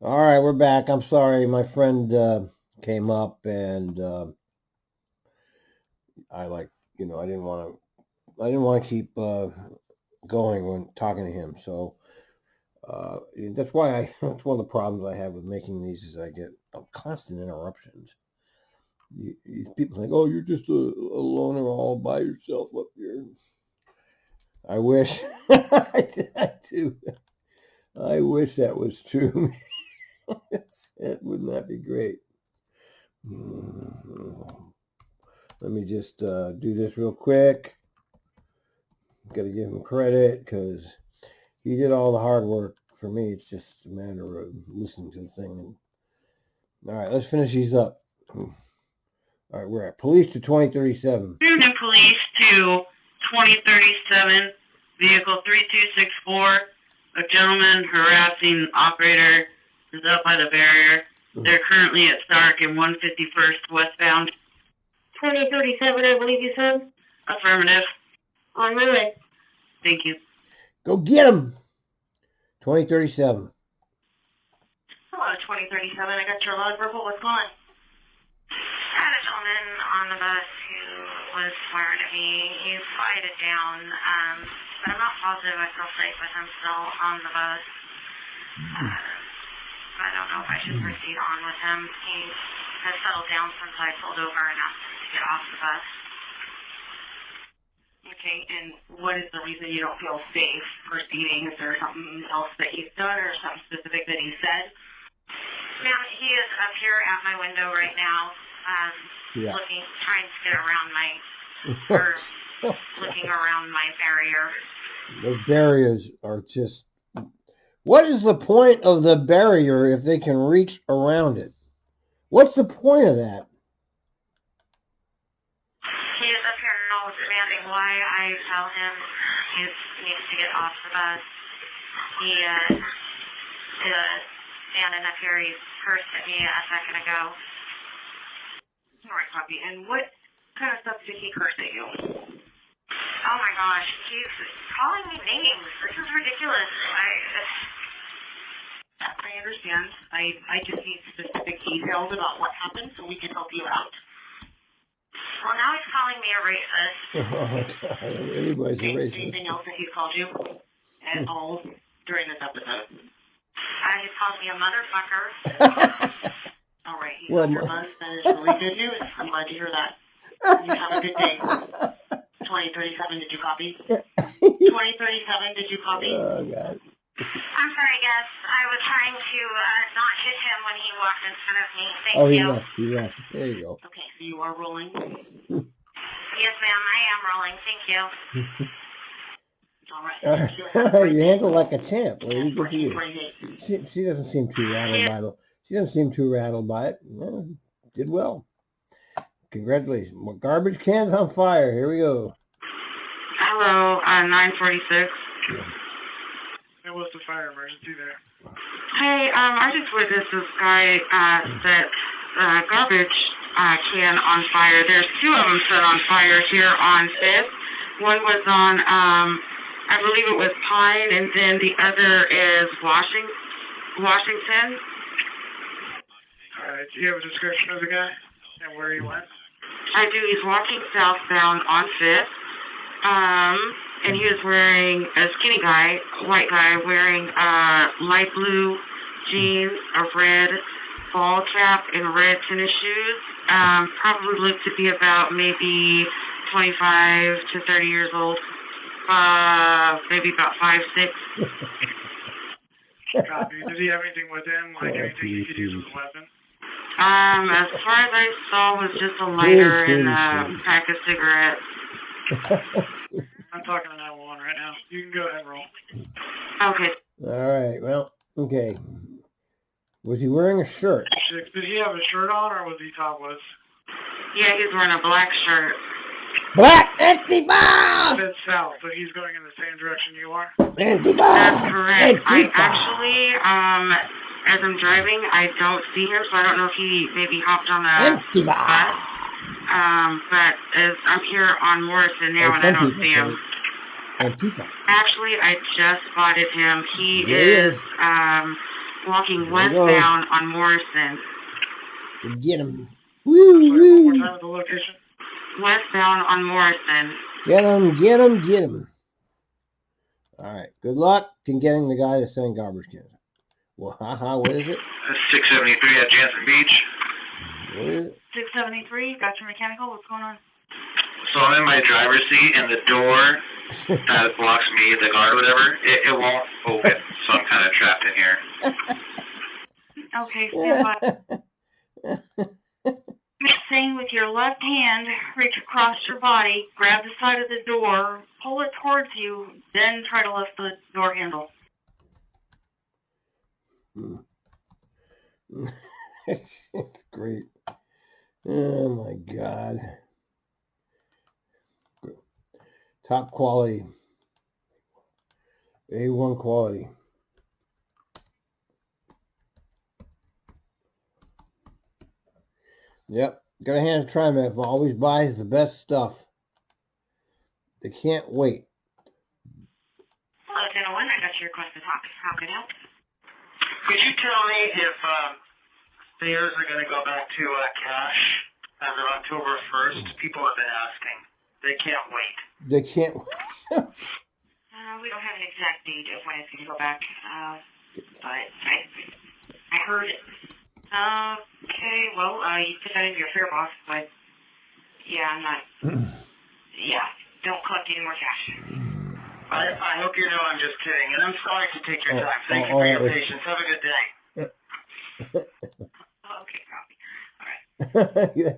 All right, we're back. I'm sorry, my friend came up, and I like, I didn't want to keep going when talking to him. So that's why that's one of the problems I have with making these is I get constant interruptions. These people think, "Oh, you're just a loner all by yourself up here." I wish, I do. I wish that was true. It would not be great. Let me just do this real quick. Got to give him credit because he did all the hard work. For me, it's just a matter of listening to the thing. All right, let's finish these up. All right, we're at police to 2037. Union Police to 2037, vehicle 3264. A gentleman harassing operator is up by the barrier. They're currently at Stark and 151st westbound. 2037, I believe you said? Affirmative. On my way. Thank you. Go get him! 2037. Hello, 2037. I got your loud verbal. What's going on? I had a gentleman on the bus who was swearing at me. He quieted down, but I'm not positive I feel safe with him still on the bus. I don't know if I should proceed on with him. He has settled down since I pulled over and asked him to get off the bus. Okay, and what is the reason you don't feel safe proceeding? Is there something else that he's done or something specific that he said? Ma'am, he is up here at my window right now, trying to get around looking around my barrier. Those barriers are just. What is the point of the barrier if they can reach around it? What's the point of that? He is up here now demanding why I tell him he needs to get off the bus. He is standing up here. He cursed at me a second ago. All right, puppy. And what kind of stuff did he curse at you? Oh my gosh, he's calling me names. This is ridiculous. I understand. I just need specific details about what happened so we can help you out. Well, now he's calling me a racist. Oh, God. Anybody's a racist. Anything else that he's called you at all during this episode? He's called me a motherfucker. All right, he's on your bus. That is really good news. I'm glad to hear that. You have a good day. 2037, did you copy? 2037, did you copy? Oh, God. I'm sorry, yes. I was trying to not hit him when he walked in front of me. Thank you. He left. There you go. Okay, so you are rolling? Yes, ma'am, I am rolling. Thank you. All right. You handle like a champ, lady. Good for you. She doesn't seem too rattled by it. She doesn't seem too rattled by it. Well, did well. Congratulations. More garbage cans on fire. Here we go. Hello, 946. There was the fire emergency there. Hey, I just witnessed this guy set garbage can on fire. There's two of them set on fire here on 5th. One was on, I believe it was Pine, and then the other is Washington. Alright, do you have a description of the guy and where he went? I do. He's walking southbound on 5th. And he was wearing a skinny guy, white guy, wearing light blue jeans, a red ball cap, and red tennis shoes. Probably looked to be about maybe 25 to 30 years old. Maybe about 5'6". Copy. Did he have anything with him, like anything he could use as a weapon? As far as I saw, was just a lighter and a pack of cigarettes. I'm talking to 911 right now. You can go ahead and roll. Okay. All right. Well, okay. Was he wearing a shirt? Did he have a shirt on, or was he topless? Yeah, he's wearing a black shirt. Black Antifa! That's south, so he's going in the same direction you are? Antifa! That's correct. Antifa. I actually, as I'm driving, I don't see him, so I don't know if he maybe hopped on a bus. But as I'm here on Morrison now, and I don't see him. Antifa. Actually, I just spotted him. He is walking There we go. westbound on Morrison. Get him. I'm Woo, sorry, one more woo. time at the location. Westbound on Morrison. Get him, get him, get him. All right. Good luck in getting the guy to send garbage cans. Well, haha, what is it? That's 673 at Jansen Beach. What is it? 673, got your mechanical, what's going on? So I'm in my driver's seat, and the door that blocks me, the guard or whatever, it won't open. So I'm kind of trapped in here. Okay, stand by. Same with your left hand, reach across your body, grab the side of the door, pull it towards you, then try to lift the door handle. It's great. Oh my God. Top quality. A1 quality. Yep. Gotta hand it to TRIMET. Always buys the best stuff. They can't wait. Hello, Lieutenant 1, I got your request to talk. How can I help? Could you tell me if fares are going to go back to cash as of October 1st? People have been asking. They can't wait. They can't. We don't have an exact date of when it's going to go back, but I heard it. Okay, well, you put that in your fare box, but yeah, I'm not, yeah, don't collect any more cash. I hope you know I'm just kidding, and I'm sorry to take your time. Thank you for your patience. Have a good day. Okay, copy. All right.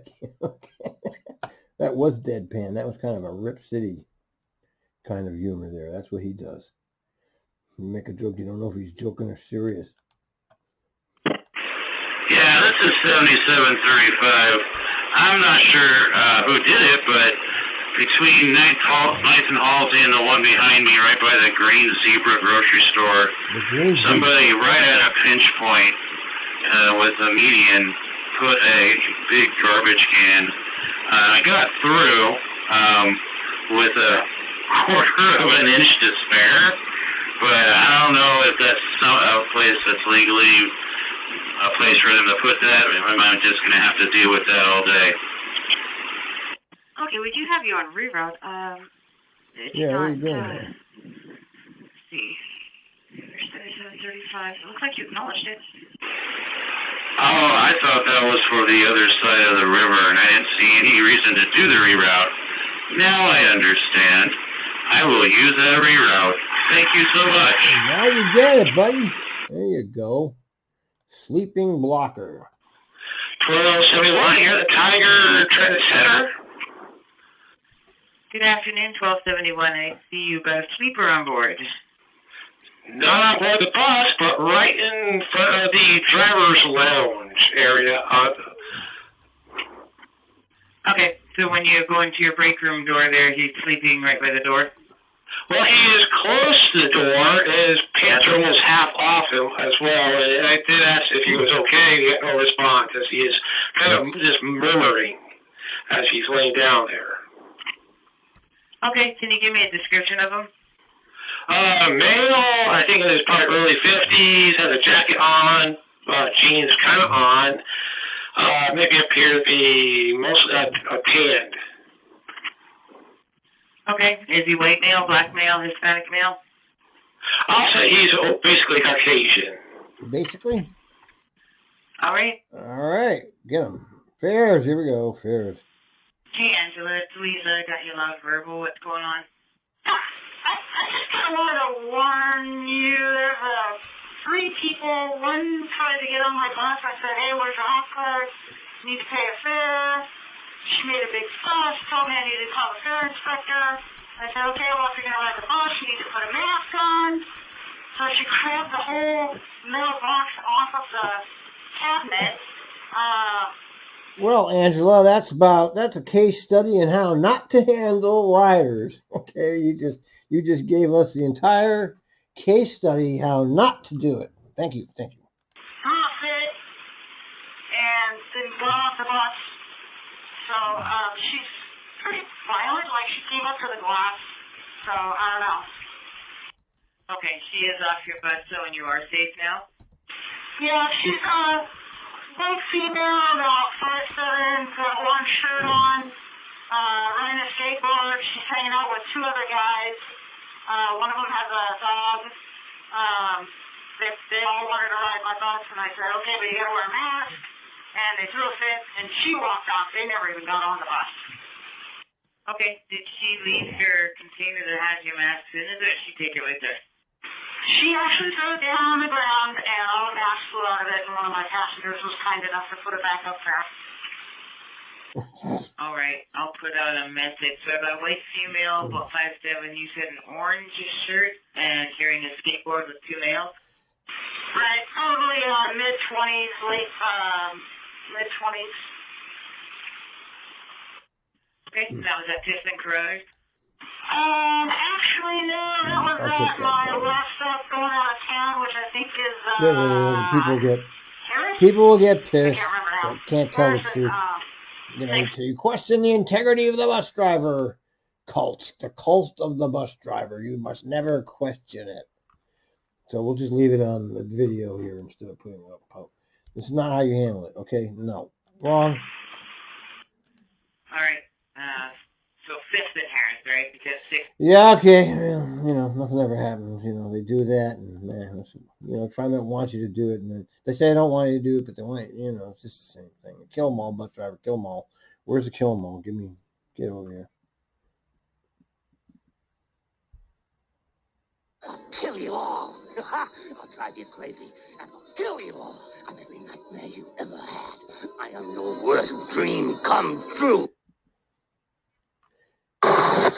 That was deadpan. That was kind of a Rip City kind of humor there. That's what he does. You make a joke, you don't know if he's joking or serious. Yeah, this is 7735. I'm not sure who did it, but between Ninth and Halsey and the one behind me, right by the Green Zebra grocery store, somebody right at a pinch point with a median put a big garbage can. I got through with a quarter of an inch to spare, but I don't know if that's a place that's legally a place for them to put that. I'm just going to have to deal with that all day. Okay, we do have you on reroute. It's yeah, not, what are you doing? Let's see. 7735. It looks like you acknowledged it. Oh, I thought that was for the other side of the river, and I didn't see any reason to do the reroute. Now I understand. I will use that reroute. Thank you so much. Now you get it, buddy. There you go. Sleeping blocker. 1271, you're the Tiger Trend Center. Good afternoon, 1271. I see you got a sleeper on board. Not on board the bus, but right in front of the driver's lounge area. Okay, so when you go into your break room door there, he's sleeping right by the door? Well, he is close to the door, and his pants are almost half off him as well. And I did ask if he was okay, and he got no response, as he is kind of just murmuring as he's laying down there. Okay, can you give me a description of him? Male, I think in his probably early 50s, has a jacket on, jeans kind of on, maybe appear to be mostly tanned. Okay, is he white male, black male, Hispanic male? I'll say he's basically Caucasian. Basically? All right. All right, get him. Fares, here we go, fares. Hey, Angela, it's Lisa. Got you loud verbal. What's going on? I just kind of wanted to warn you. There's 3 people. One tried to get on my bus. I said, hey, where's your hot card? Need to pay a fare. She made a big fuss, told me I needed to call the fare inspector. I said, okay, well, if you're going to ride the bus, you need to put a mask on. So she grabbed the whole metal box off of the cabinet. Well, Angela, that's a case study in how not to handle riders. Okay, you just gave us the entire case study how not to do it. Thank you. Off it, and then got off the bus. So she's pretty violent, like she came up to the glass. So I don't know. Okay, she is off your bus, so and you are safe now. Yeah, she's a big female, about 5'7", got one shirt on, riding a skateboard. She's hanging out with two other guys. One of them has a dog. They all wanted to ride my bus, and I said, okay, but you gotta wear a mask. And they threw a fit, and she walked off. They never even got on the bus. Okay, did she leave your container that has your mask in it, or did she take it right there? She actually threw it down on the ground, and all the mask flew out of it, and one of my passengers was kind enough to put it back up there. All right, I'll put out a message. So about white female, about 5'7", you said an orange shirt and carrying a skateboard with two males? Right, probably mid-20s, mid-20s. Okay, now was that Tiffin Carruthers? Actually, no, that was at my last stop going out of town, which I think is, Harris? People will get I pissed. can't remember now. They can't tell the truth. You question the integrity of the bus driver. The cult of the bus driver. You must never question it. So we'll just leave it on the video here instead of putting it up. This is not how you handle it, okay? No. Wrong. All right, so 5th and Harris, right? Because 6th... Yeah, okay. Well, nothing ever happens. They do that, and TRIMET wants you to do it, and then they say I don't want you to do it, but they want it's just the same thing. Kill them all, bus driver. Kill them all. Where's the kill them all? Get over here. I'll kill you all. I'll drive you crazy, and I'll kill you all. I'm every nightmare you ever had. I am your worst dream come true. I'll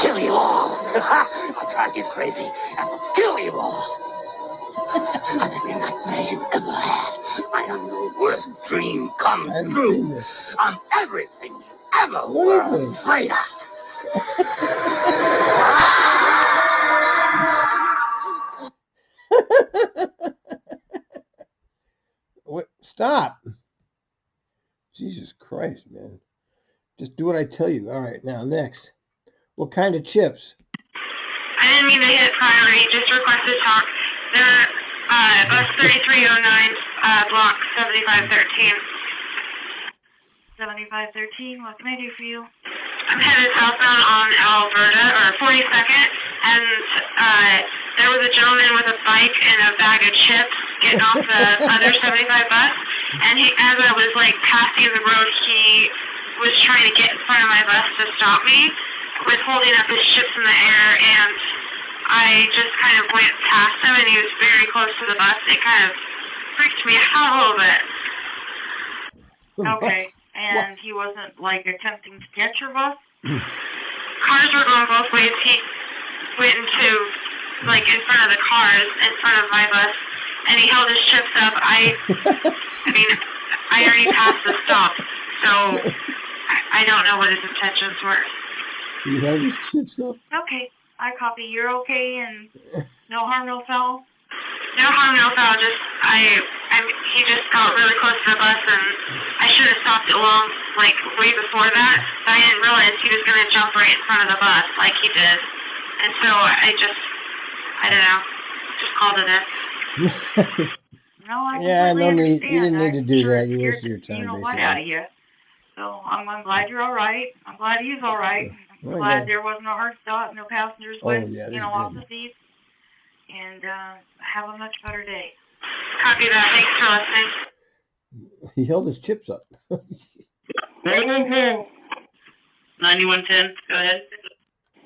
kill you all. I'll drive you crazy, and I'll kill you all. I'm every nightmare you ever had. I am your worst dream come true. I'm everything you ever were afraid of. What? Stop. Jesus Christ, man. Just do what I tell you. All right, now next. What kind of chips? I didn't mean to hit priority, just requested talk. They're bus 3309, block 7513. 7513, what can I do for you? I'm headed southbound on Alberta, or 42nd, and there was a gentleman with a bike and a bag of chips getting off the other 75 bus, and as I was passing the road, he was trying to get in front of my bus to stop me with holding up his chips in the air, and I just kind of went past him, and he was very close to the bus. It kind of freaked me out a little bit. Okay, and he wasn't attempting to catch your bus? Cars were going both ways. He went into in front of the cars, in front of my bus, and he held his chips up. I already passed the stop, so I don't know what his intentions were. You held his chips up? Okay, I copy. You're okay, and no harm, no foul? No harm, no foul. He just got really close to the bus, and I should have stopped it way before that. But I didn't realize he was going to jump right in front of the bus like he did. And so I don't know, just called it in. No, I no need. understand. You didn't need to do that. You Scared wasted your time, you know basically. what out of you. So I'm glad you're all right. I'm glad he's all right. I'm glad there wasn't a hard stop, no passengers went, off the seats. And have a much better day. Copy that. Thanks for listening. He held his chips up. 9110. 9110, go ahead.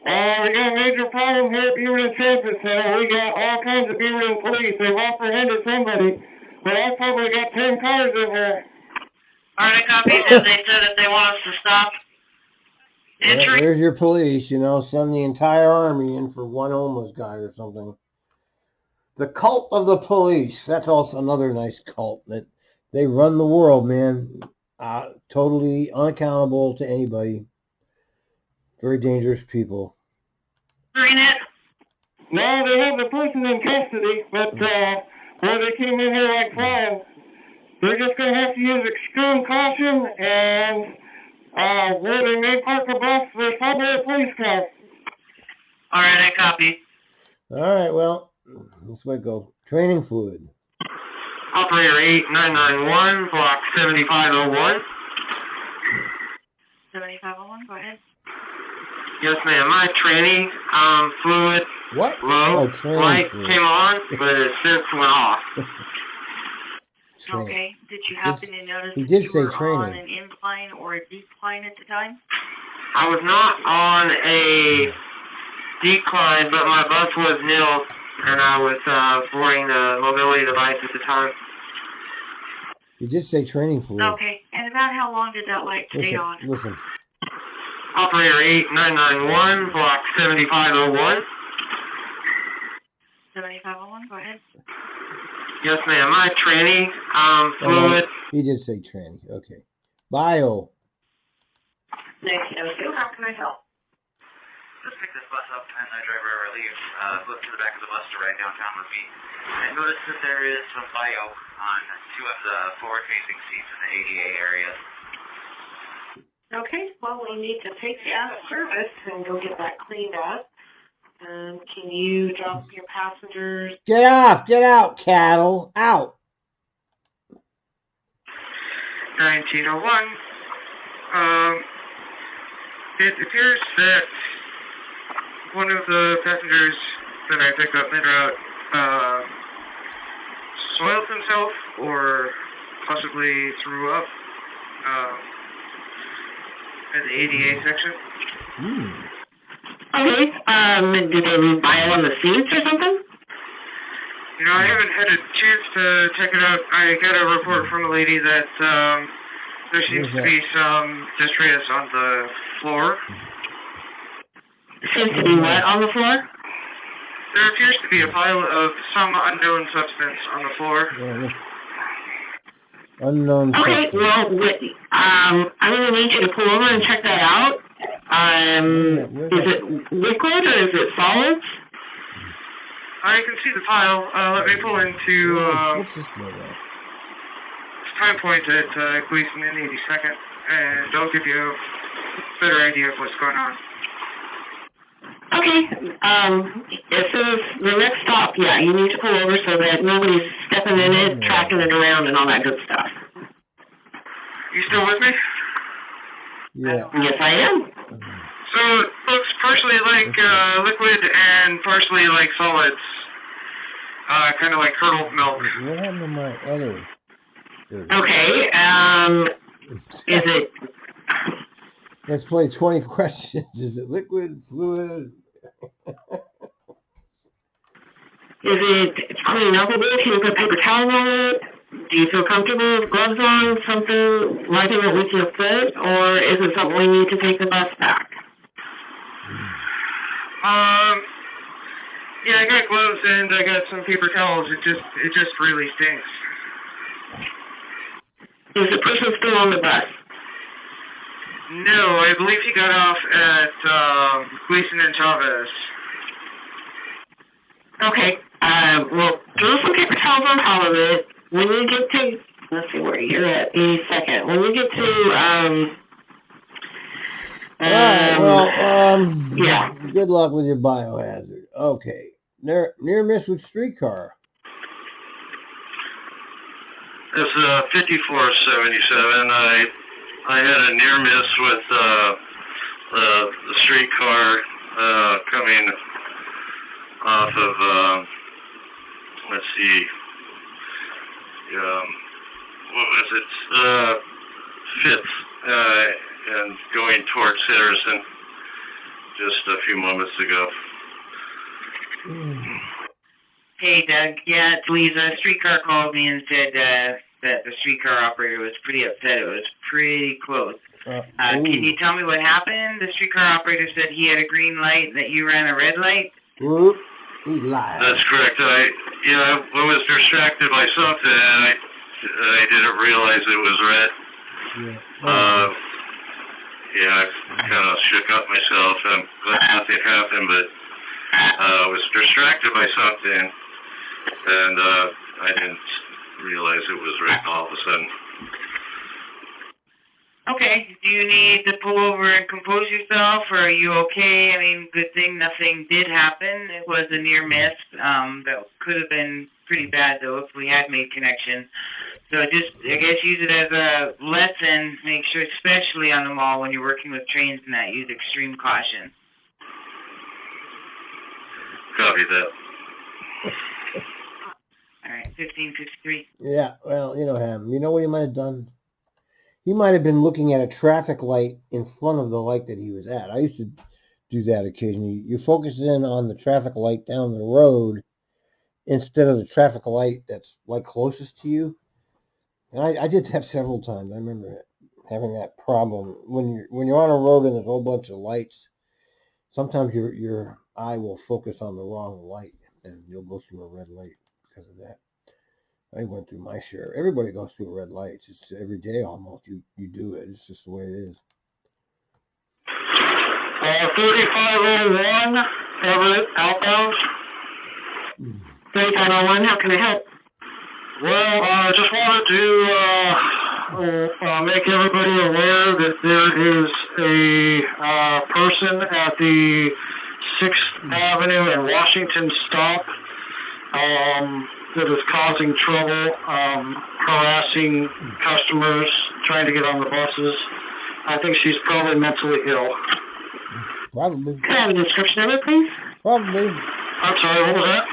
We got a major problem here at Beaverton Transit Center. We got all kinds of Beaverton police. They've apprehended somebody, but I've probably got 10 cars in here. Alright, copy. They said that they want us to stop. There's your police, send the entire army in for one homeless guy or something. The cult of the police. That's also another nice cult. That they run the world, man. Totally unaccountable to anybody. Very dangerous people. TRIMET? No, they have the person in custody, but where they came in here like flies, they're just going to have to use extreme caution, and where they may park the bus, there's probably a police car. All right, I copy. All right, well, let's let go. Training fluid. Operator 8991, block 7501. 7501, go ahead. Yes, ma'am. My training fluid What? low light fluid. came on, but it since went off. Okay. Did you happen to notice he that did you say were on training. an incline or a decline at the time? I was not on a decline, but my bus was nil, and I was boarding the mobility device at the time. He did say training fluid. Okay. And about how long did that light stay on? Listen. Operator 8991, block 7501. 7501, go ahead. Yes, ma'am. My training fluid. He did say training. Okay. Bio. Thank you. How can I help? Let's pick this bus up and the driver leaves, goes to the back of the bus to ride downtown with me. I noticed that there is some bio on 2 of the forward-facing seats in the ADA area. Okay, well, we need to take you out of service and go get that cleaned up. Can you drop your passengers? Get off! Get out, cattle! Out! 1901. It appears that one of the passengers that I picked up mid-route soiled himself or possibly threw up at the ADA section. Okay, did they leave bio on the seats or something? You know, I haven't had a chance to check it out. I got a report from a lady that there seems to be some detritus on the floor. Seems to be what on the floor? There appears to be a pile of some unknown substance on the floor. Unknown Okay, substance. well, I'm going to need you to pull over and check that out. Is it liquid or is it solids? I can see the pile. Let me pull into What's this going on? time point at Gleason and 82nd, and I'll give you a better idea of what's going on. Okay, as soon as the next stop, yeah, you need to pull over so that nobody's stepping in it, tracking it around, and all that good stuff. You still with me? Yeah. Yes, I am. So it looks partially like liquid and partially like solids. Kind of like curdled milk. What happened to my other? Okay, is it... Let's play 20 questions. Is it liquid, fluid? Is it clean up a bit? Can you put paper towel on it? Do you feel comfortable with gloves on, something lighter that we can fit, or is it something we need to take the bus back? Yeah, I got gloves and I got some paper towels. It just really stinks. Is the person still on the bus? No, I believe he got off at Gleason and Chavez. Okay, well, throw some paper towels on top of it. When you get to, let's see where you're at, 82nd. When you get to, yeah. Good luck with your biohazard. Okay. Near miss with streetcar. It's 5477. I had a near miss with the streetcar coming off of let's see, what was it? Fifth and going towards Henderson just a few moments ago. Hey, Doug. Yeah, it's Lisa. Streetcar called me and said that the streetcar operator was pretty upset. It was pretty close. Can you tell me what happened? The streetcar operator said he had a green light, that you ran a red light? Whoop. He lied. That's correct. I was distracted by something, and I didn't realize it was red. Yeah. I kind of shook up myself. I'm glad nothing happened, but I was distracted by something, and I didn't realize it was red all of a sudden. Okay, do you need to pull over and compose yourself, or are you okay? I mean, good thing nothing did happen. It was a near miss. That could have been pretty bad, though, if we had made connection. So just, I guess, use it as a lesson. Make sure, especially on the mall, when you're working with trains and that, use extreme caution. Copy that. All right, 1553. Yeah, well, you know him. You know what he might have done? He might have been looking at a traffic light in front of the light that he was at. I used to do that occasionally. You focus in on the traffic light down the road instead of the traffic light that's like closest to you. And I did that several times. I remember having that problem when you're on a road and there's a whole bunch of lights. Sometimes your eye will focus on the wrong light and you'll go through a red light because of that. I went through my share. Everybody goes through red lights. It's every day almost. You do it. It's just the way it is. 3501, Everett, outbound. 3501, how can I help? Well, I just wanted to make everybody aware that there is a person at the 6th Avenue and Washington stop that is causing trouble, harassing customers, trying to get on the buses. I think she's probably mentally ill. Probably. Can I have a description of it, please? Probably. I'm sorry, what was that?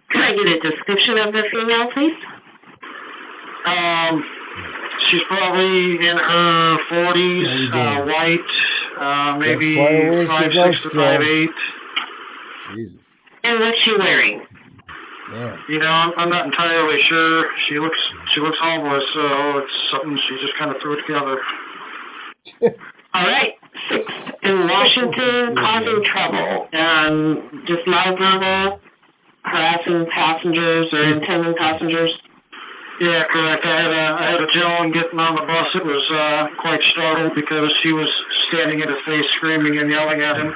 Can I get a description of the female, please? She's probably in her 40s, white, maybe 5'6" to 5'8". Jesus. And what's she wearing? Yeah. You know, I'm not entirely sure. She looks homeless, so it's something she just kind of threw together. All right. 6 in Washington, causing trouble. Just nonverbal, harassing passengers or intending passengers. Yeah, correct. I had a gentleman getting on the bus that was quite startled because she was standing in his face screaming and yelling at him.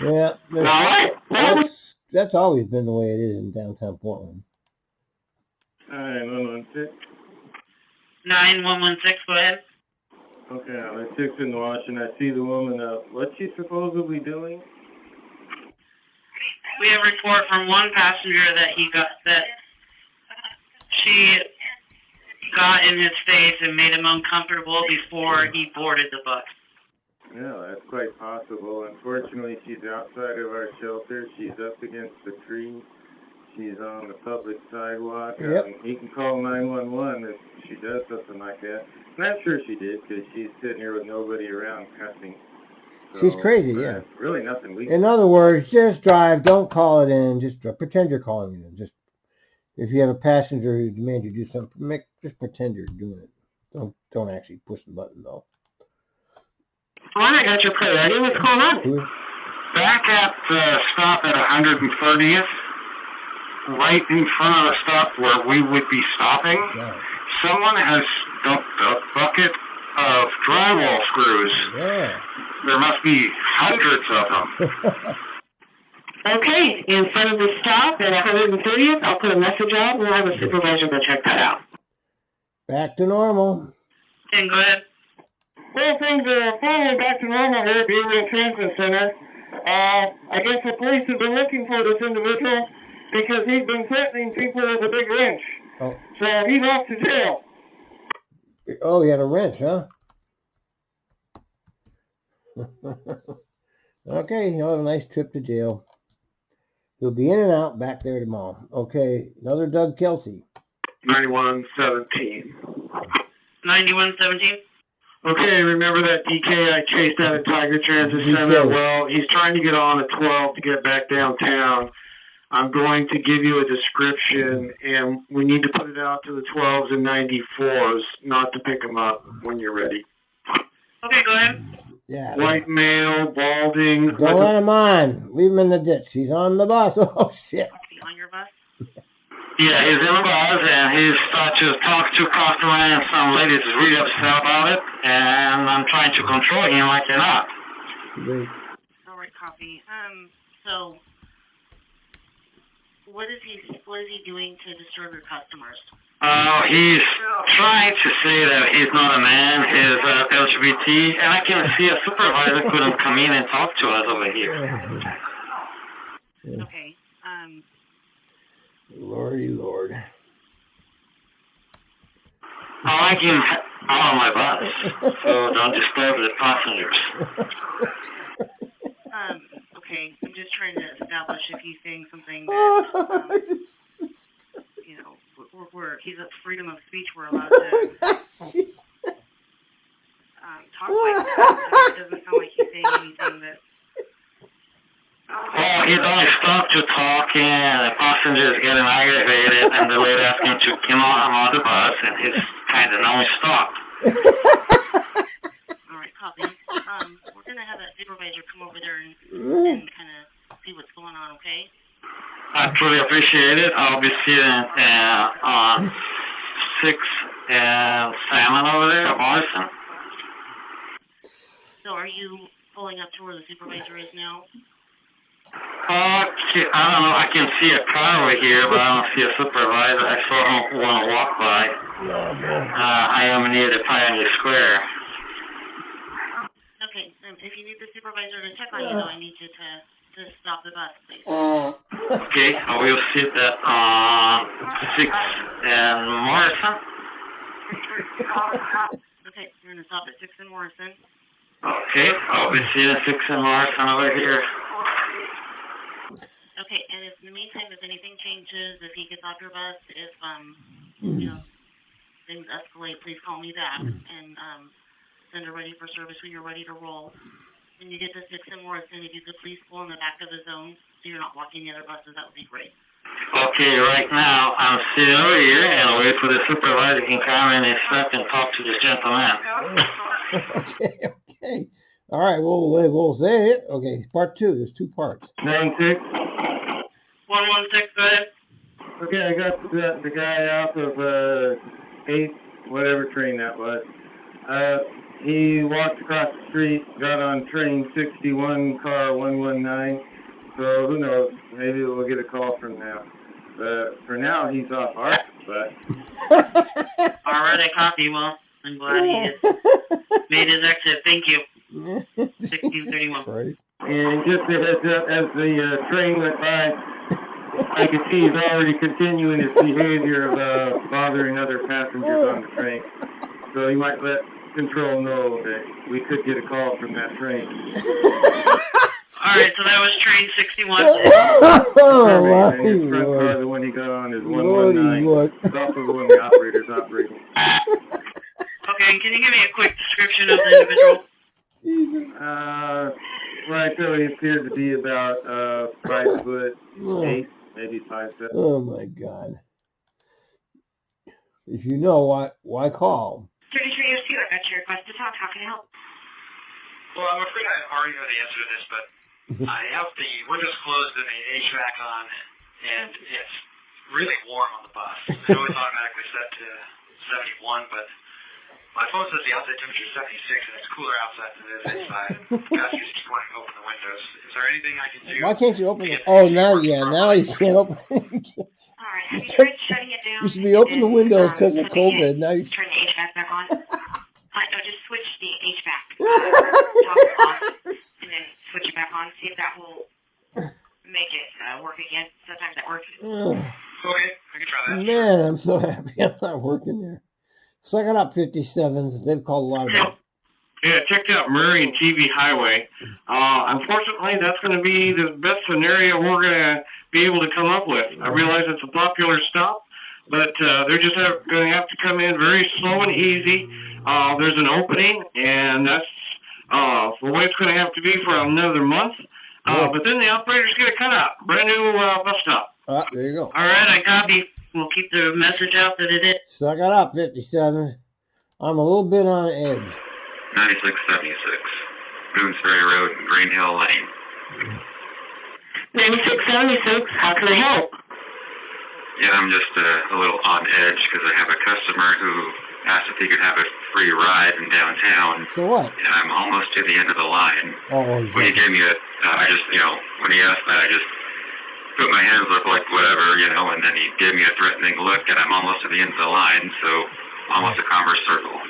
Yeah. All right. That's always been the way it is in downtown Portland. 9116. 9116, go ahead. Okay, I'm at 6 in Washington. I see the woman. What's she supposedly doing? We have a report from one passenger that she got in his face and made him uncomfortable before he boarded the bus. Yeah, that's quite possible. Unfortunately, she's outside of our shelter. She's up against the tree. She's on the public sidewalk. Yep. You can call 911 if she does something like that. Not sure she did because she's sitting here with nobody around cussing. So, she's crazy, yeah. Really nothing we can. In other words, just drive. Don't call it in. Just pretend you're calling it in. Just if you have a passenger who demands you do something, just pretend you're doing it. Don't actually push the button though. Well, I got your priority. What's going on? Back at the stop at 130th, right in front of the stop where we would be stopping, someone has dumped a bucket of drywall screws. Yeah. There must be hundreds of them. Okay, in front of the stop at 130th, I'll put a message out and we'll have a supervisor go check that out. Back to normal. Okay, go ahead. Well, things are finally back to normal here at the Area Transit Center. I guess the police have been looking for this individual because he's been threatening people with a big wrench. Oh. So he's off to jail. Oh, he had a wrench, huh? Okay, he'll have a nice trip to jail. He'll be in and out back there tomorrow. Okay, another Doug Kelsey. 9117. 9117? Okay, remember that DK I chased out of Tiger Transit Center? Well, he's trying to get on at 12 to get back downtown. I'm going to give you a description, and we need to put it out to the 12s and 94s, not to pick them up when you're ready. Okay, go ahead. Yeah. White male, balding. Don't let him on. Leave him in the ditch. He's on the bus. Oh, shit. On your bus? Yeah, he's in the bus, and he's started to talk to customer, and some ladies is really upset about it, and I'm trying to control him like they're not. All right, copy. So, what is he doing to disturb your customers? He's trying to say that he's not a man, he's LGBT, and I can see a supervisor couldn't come in and talk to us over here. Okay. Lordy Lord. I like him out on my bus, so don't disturb the passengers. Okay, I'm just trying to establish if he's saying something that, you know, he's a freedom of speech, we're allowed to talk like that. It doesn't sound like he's saying anything that... Well, he's only stopped to talk, and the passengers getting aggravated, and the lady asked him to come on the bus, and he's kind of only stopped. All right, copy. We're going to have that supervisor come over there and kind of see what's going on, okay? I truly appreciate it. I'll be sitting on 6 Salmon over there at Morrison. So are you pulling up to where the supervisor is now? I don't know. I can see a car over here, but I don't see a supervisor. I saw him want to walk by. I am near the Pioneer Square. Okay, if you need the supervisor to check on you, though, I need you to stop the bus, please. Okay, I will sit at 6 and Morrison. Okay, you're going to stop at 6 and Morrison. Okay, I'll be sitting at 6 and Morrison over here. Okay, and if in the meantime, if anything changes, if he gets off your bus, if, you know, things escalate, please call me back and send her ready for service when you're ready to roll. When you get to 6 and Morrison, if you could please pull in the back of the zone so you're not blocking the other buses, that would be great. Okay, right now I'm sitting over here and I'll wait for the supervisor can come in and step and talk to this gentleman. Okay. All right, we'll say it. Okay, part 2. There's 2 parts. 96. 116, go ahead. Okay, I got the guy off of 8, whatever train that was. He walked across the street, got on train 61, car 119. So who knows? Maybe we'll get a call from now. But for now, he's off our butt. Alright, I copy. Well, I'm glad he made his exit. Thank you. 1631. And just a heads up, as the train went by, I could see he's already continuing his behavior of bothering other passengers on the train. So he might let control know that we could get a call from that train. Alright, so that was train 61. And his front car, the one he got on, is 119. It's also the one the operator's operating. Okay, can you give me a quick description of the individual? Right, so he appeared to be about 5'8", maybe 5'7". Oh my God! If you know why call? 3302, I got your request to talk. How can I help? Well, I'm afraid I already know the answer to this, but I have the windows closed and the HVAC on, and it's really warm on the bus. I know it's automatically set to 71, but my phone says the outside temperature is 76, and it's cooler outside than it is inside. Gus used to want to open the windows. Is there anything I can do? Why can't you open it? Oh, now you can't open it. Alright, have you tried shutting it down? You should be opening the windows because of COVID. Now you turn the HVAC back on. No, just switch the HVAC top off, and then switch it back on. See if that will make it work again. Sometimes that works. Okay, I can try that. Man, I'm so happy I'm not working there. Suck it up, 57s. They've called a lot of them. Yeah, checked out Murray and TV Highway. Unfortunately, that's going to be the best scenario we're going to be able to come up with. I realize it's a popular stop, but they're just going to have to come in very slow and easy. There's an opening, and that's the way it's going to have to be for another month. But then the operators get a cut out. Brand new bus stop. There you go. All right, I copy. We'll keep the message out that it is. Suck it up, 57. I'm a little bit on edge. 9676, Bloomsbury Road, Green Hill Lane. 9676, how can I help? Yeah, I'm just a little on edge because I have a customer who asked if he could have a free ride in downtown. So what? And I'm almost to the end of the line. Oh, when he gave me when he asked that, I just but my hands look like whatever, you know, and then he gave me a threatening look, and I'm almost to the end of the line, so almost a converse circle.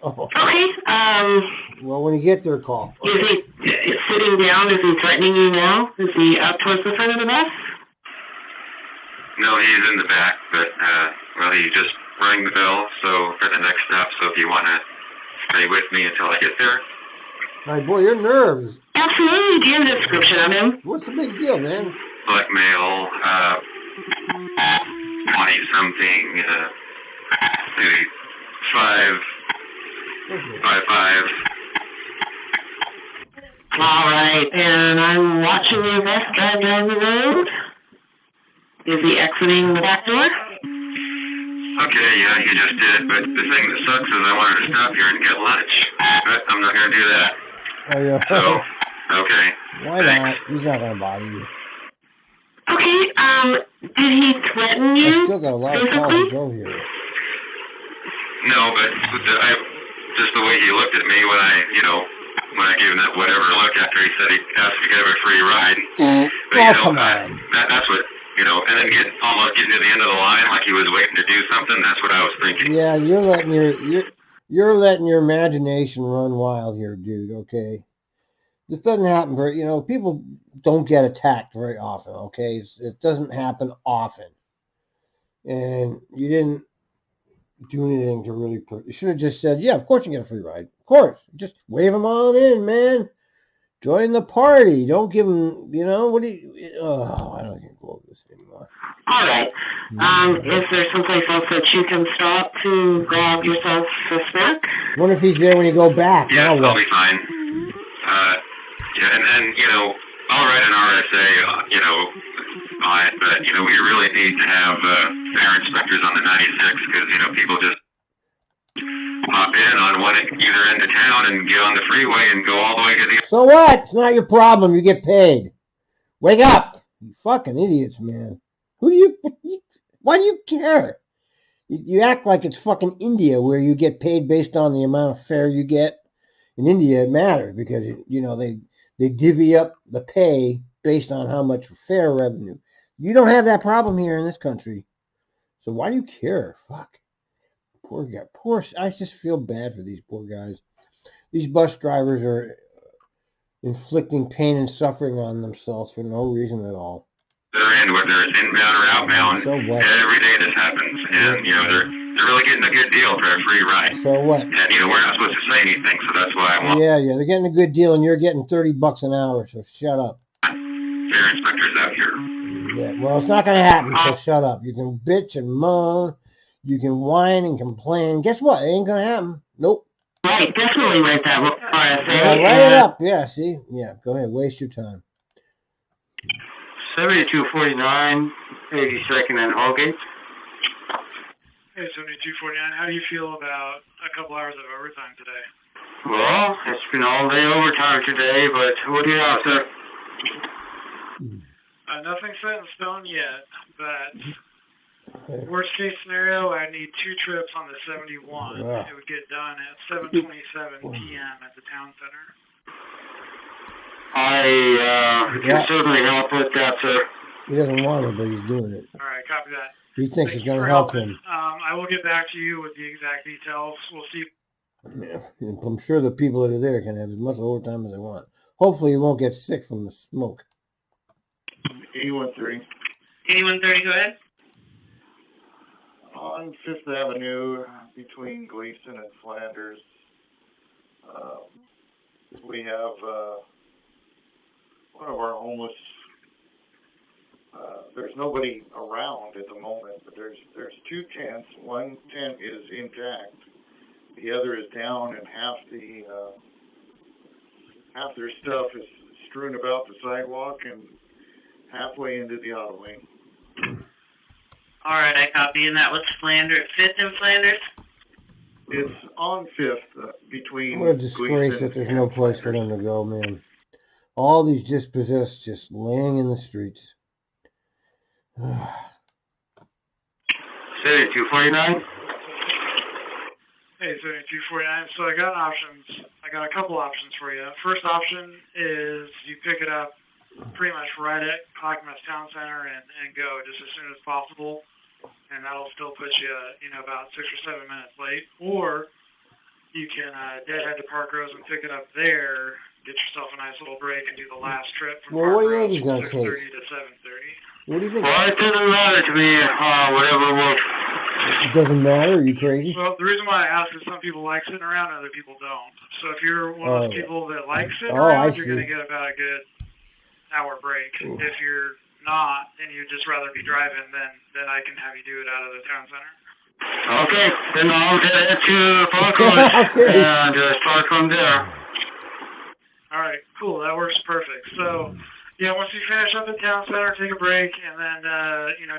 Oh. Okay, Well, when you get there, call. is he sitting down? Is he threatening you now? Is he up towards the front of the bus? No, he's in the back, but, well, he just rang the bell, so for the next stop, so if you want to stay with me until I get there. My boy, your nerves. Absolutely. Do you have a description of him? What's the big deal, man? Black male, 20-something, maybe 5'5". All right, and I'm watching your best drive down the road. Is he exiting the back door? Okay, yeah, he just did, but the thing that sucks is I wanted to stop here and get lunch, but I'm not going to do that. Oh, yeah. So, okay. Why not? He's not going to bother you. Okay, did he threaten you? I still got a lot of calls to go here. No, but just the way he looked at me when I gave him that whatever look after he said he asked me to get a free ride. But, come on. That's what, and then almost getting to the end of the line like he was waiting to do something, that's what I was thinking. Yeah, you're letting your imagination run wild here, dude, okay? This doesn't happen very, people don't get attacked very often, okay? It doesn't happen often. And you didn't do anything to really put, you should have just said, yeah, of course you get a free ride. Of course. Just wave them on in, man. Join the party. Don't give them, I don't even go over this anymore. All right. Is there someplace else that you can stop to grab yourself a snack? What if he's there when you go back? Yeah, Now I'll be fine. Yeah, and then, I'll write an RSA, on it, but, we really need to have fare inspectors on the 96 because, people just pop in on one either end of town and get on the freeway and go all the way to the... So what? It's not your problem. You get paid. Wake up. You fucking idiots, man. Why do you care? You act like it's fucking India where you get paid based on the amount of fare you get. In India, it matters because, they divvy up the pay based on how much fare revenue. You don't have that problem here in this country. So why do you care? Fuck. Poor guy. I just feel bad for these poor guys. These bus drivers are inflicting pain and suffering on themselves for no reason at all. They're in, whether it's inbound or outbound. So what? Every day this happens. And, they're really getting a good deal for a free ride. So what? And, we're not supposed to say anything, so that's why I want... Yeah, they're getting a good deal and you're getting $30 an hour, so shut up. Fare inspectors out here. Yeah, well, it's not going to happen, so shut up. You can bitch and moan. You can whine and complain. Guess what? It ain't going to happen. Nope. Right, definitely write that RSA. Yeah, write it up. Yeah, see? Yeah, go ahead. Waste your time. 7249, 82nd and Hallgate. Hey, 7249, how do you feel about a couple hours of overtime today? Well, it's been all day overtime today, but what do you have, sir? Nothing set in stone yet, but worst case scenario, I need 2 trips on the 71. Yeah. It would get done at 7:27 p.m. at the town center. I can certainly help with that, sir. He doesn't want it, but he's doing it. All right, copy that. He thinks it's Thank you going to for help helping. him. I will get back to you with the exact details. We'll see. Yeah, I'm sure the people that are there can have as much overtime as they want. Hopefully, you won't get sick from the smoke. 8130. 8130, go ahead. On 5th Avenue, between Gleason and Flanders, we have one of our homeless. There's nobody around at the moment, but there's 2 tents. One tent is intact. The other is down, and half their stuff is strewn about the sidewalk and halfway into the auto lane. All right, I copy, and that was Flanders, 5th and Flanders? It's on 5th, between... What a disgrace that there's no place for them to go, man. All these dispossessed just laying in the streets. 7249? Hey, 7249. So I got a couple options for you. First option is you pick it up pretty much right at Clackamas Town Center and go just as soon as possible. And that'll still put you, about 6 or 7 minutes late. Or you can deadhead to Park Rose and pick it up there, get yourself a nice little break, and do the last trip from Well, Park what do you Rose think from he's gonna 6:30 take? to 7:30. What do you think? Well, it doesn't matter to me, whatever works. It doesn't matter. Are you crazy? Well, the reason why I ask is some people like sitting around and other people don't. So if you're one of those people that like sitting around, you're going to get about a good hour break. If you're not and you'd just rather be driving, then I can have you do it out of the town center. Okay, then I'll head to Park Rose and just park from there. All right, cool. That works perfect. So, yeah, once you finish up at town center, take a break, and then,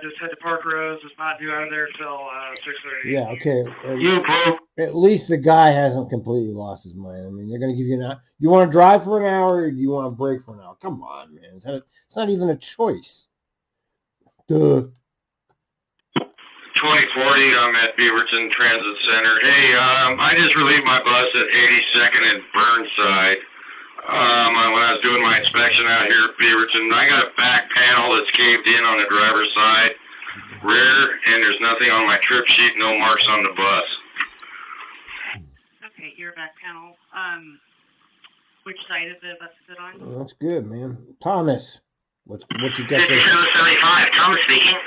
just head to Park Rose. It's not due out of there till 6:30. Yeah, okay. You broke. At least the guy hasn't completely lost his mind. I mean, they're going to give you an hour. You want to drive for an hour, or do you want to break for an hour? Come on, man. It's not even a choice. Duh. 2040, I'm at Beaverton Transit Center. Hey, I just relieved my bus at 82nd and Burnside. When I was doing my inspection out here at Beaverton, I got a back panel that's caved in on the driver's side, rear, and there's nothing on my trip sheet, no marks on the bus. Okay, your back panel. Which side of the bus is it on? Well, that's good, man. Thomas, what you got there? 5775, Thomas speaking.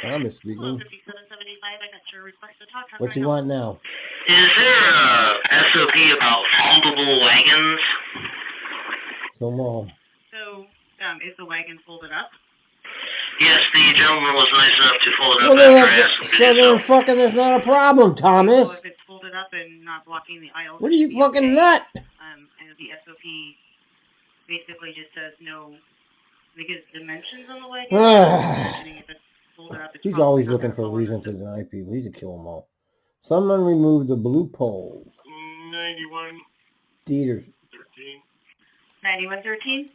Thomas speaking. Hello, 5775. I got your request to talk. How What can you I help? want now? Is there a SOP about foldable wagons? Come on. So, is the wagon folded up? Yes, the gentleman was nice enough to fold it up Well, after I asked him to so do then so. fucking there's not a problem, Thomas. So if it's folded up and not blocking the aisle, What are you fucking nut? And the SOP basically just says no, because dimensions on the wagon. If it's folded up, it's He's probably always not looking gonna for a fall reason under to deny people. He's a kill 'em all. Someone removed the blue pole. 91, Deters. 13. 9113.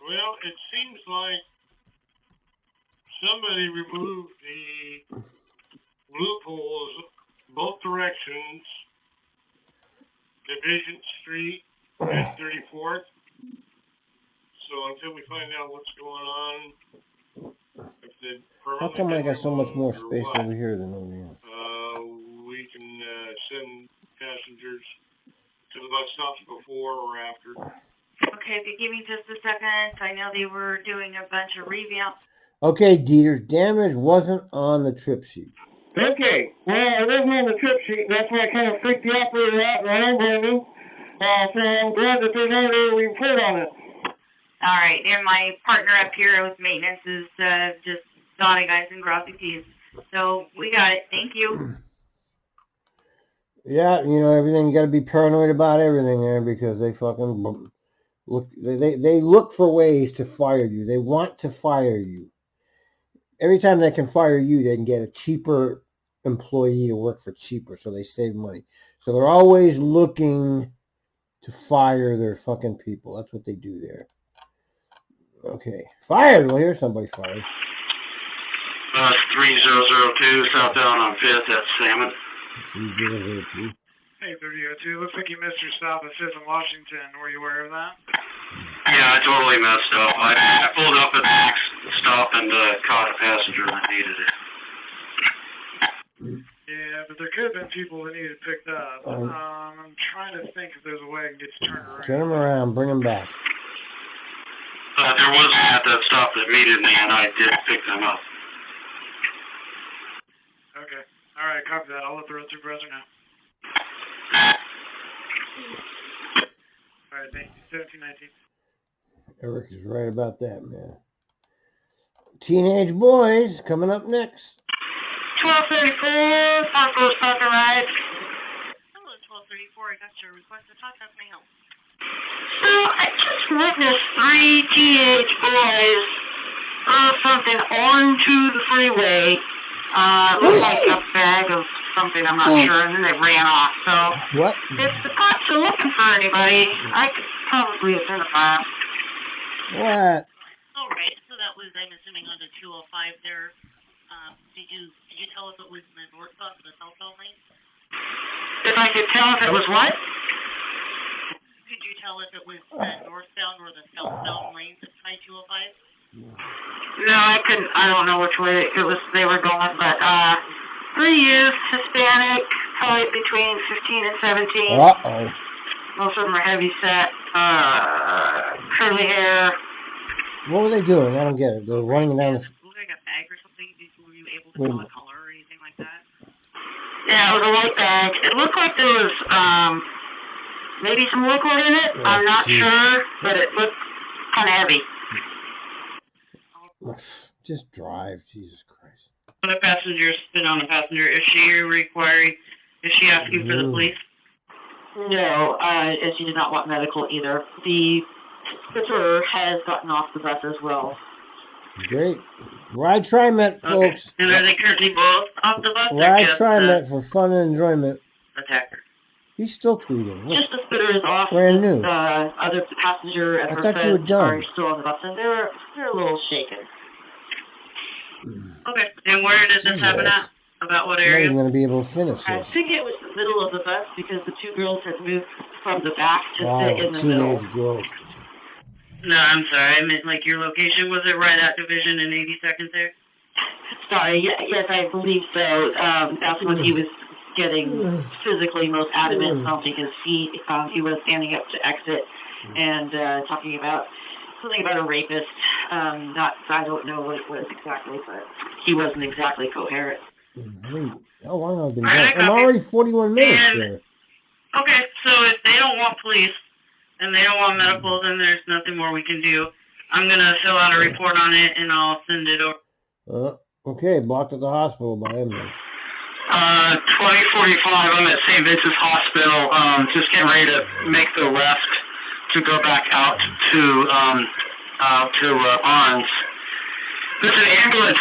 Well, it seems like somebody removed the blue poles both directions, Division Street and 34th. So until we find out what's going on, if they How come I got so much more removed or space what, over here than over here? we can send passengers to the bus stops before or after. Okay, if you give me just a second, I know they were doing a bunch of revamp. Okay, Deters, damage wasn't on the trip sheet. Okay, well, it wasn't on the trip sheet, that's why I kind of freaked the operator out when I'm learning. So I'm glad that there's already a report on it. All right, and my partner up here with maintenance is just dotting I's and crossing T's. So we got it. Thank you. Yeah, everything, you got to be paranoid about everything there because they fucking look. They look for ways to fire you. They want to fire you. Every time they can fire you, they can get a cheaper employee to work for cheaper, so they save money. So they're always looking to fire their fucking people. That's what they do there. Okay, fired. Well, here's somebody fired. 3002, southbound on 5th, that's Salmon. 3002. Hey, 3002. Looks like you missed your stop at 5th and Washington. Were you aware of that? Yeah, I totally messed up. I pulled up at the next stop and caught a passenger that needed it. Yeah, but there could have been people that needed picked up. I'm trying to think if there's a way I can get you turned around. Turn them around. Bring them back. There was at that stop that needed me, and I did pick them up. Okay. All right, copy that. I'll let the road supervisor know. All right, thank you. 1719. Eric is right about that, man. Teenage boys coming up next. 1234, Park Rose Park and Ride. Hello, 1234. I got your request to talk. How can I help? So I just witnessed 3 teenage boys throw something onto the freeway. It looked like a bag of something, I'm not sure, and then they ran off. So What? if the cops are looking for anybody, I could probably identify them. What? All right, so that was, I'm assuming, on the 205 there. Did you tell us it was in the north or the southbound lane? If I could tell if it was what? Could you tell if it was the northbound or the southbound lanes at I-205? No, I don't know which way they were going, but, 3 youths, Hispanic, probably between 15 and 17. Uh-oh. Most of them are heavy set, curly hair. What were they doing? I don't get it. They were running down the... Looked like a bag or something. Were you able to tell the color or anything like that? Yeah, it was a white bag. It looked like there was, maybe some liquid in it. Oh, I'm not geez. sure, but it looked kind of heavy. Just drive, Jesus Christ. The passenger's been on the passenger. Is she asking for the police? No, and she did not want medical either. The skipper has gotten off the bus as well. Great. Ride TRIMET, folks. Okay. And are they currently both off the bus? Ride TRIMET for fun and enjoyment. Attacker. He's still tweeting. Look. Just the skipper is off. Brand new. Other passenger and her friends are still on the bus, and they're a little shaken. Okay. And where did this happen at? About what area? I'm going to be able to finish this. I think it was the middle of the bus because the two girls had moved from the back to sit in the middle. Teenage girl. No, I'm sorry. I meant like your location. Was it right at Division and 82nd there? Sorry, yes, I believe so. That's when he was getting physically most adamant about because he was standing up to exit and talking about something about a rapist. I don't know what it was exactly, but he wasn't exactly coherent. How long have I been there? I'm already 41 minutes there. Okay, so if they don't want police and they don't want medical, then there's nothing more we can do. I'm going to fill out a report on it and I'll send it over. Okay, blocked at the hospital by him then. 2045, I'm at St. Vincent's Hospital, just getting ready to make the left to go back out to Barnes. There's an ambulance.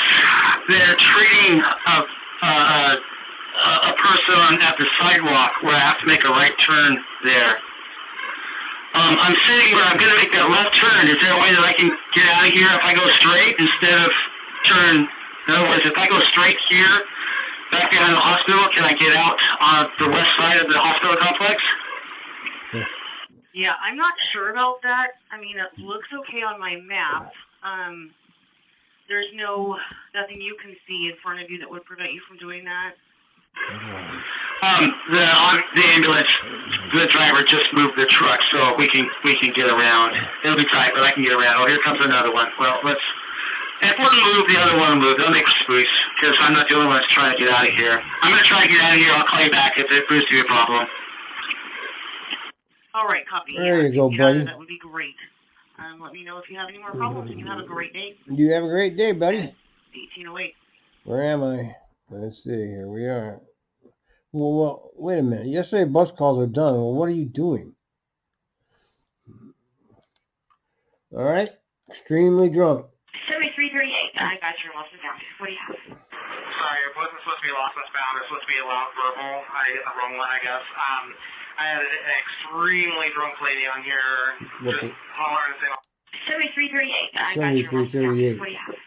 They're treating a person at the sidewalk where I have to make a right turn there. I'm sitting where I'm going to make that left turn. Is there a way that I can get out of here if I go straight instead of turn? In other words, if I go straight here, back behind the hospital, can I get out on the west side of the hospital complex? Yeah, I'm not sure about that. I mean, it looks okay on my map. There's nothing you can see in front of you that would prevent you from doing that. The ambulance, the driver just moved the truck so we can get around. It'll be tight, but I can get around. Oh, here comes another one. Well, if one move, the other one move. Don't make a spooks, because I'm not the only one that's trying to get out of here. I'm going to try to get out of here. I'll call you back if it proves to be a problem. All right, copy. There you go, buddy. That would be great. Let me know if you have any more problems. You have a great day. You have a great day, buddy. 1808. Where am I? Let's see. Here we are. Well, wait a minute. Yesterday bus calls are done. Well, what are you doing? All right. Extremely drunk. 7338. I got your lesson down. What do you have? Sorry, it wasn't supposed to be lost westbound. It was supposed to be a loud verbal. I hit the wrong one, I guess. I had an extremely drunk lady on here just hollering and saying... 7338. I got your lesson down. What do you have?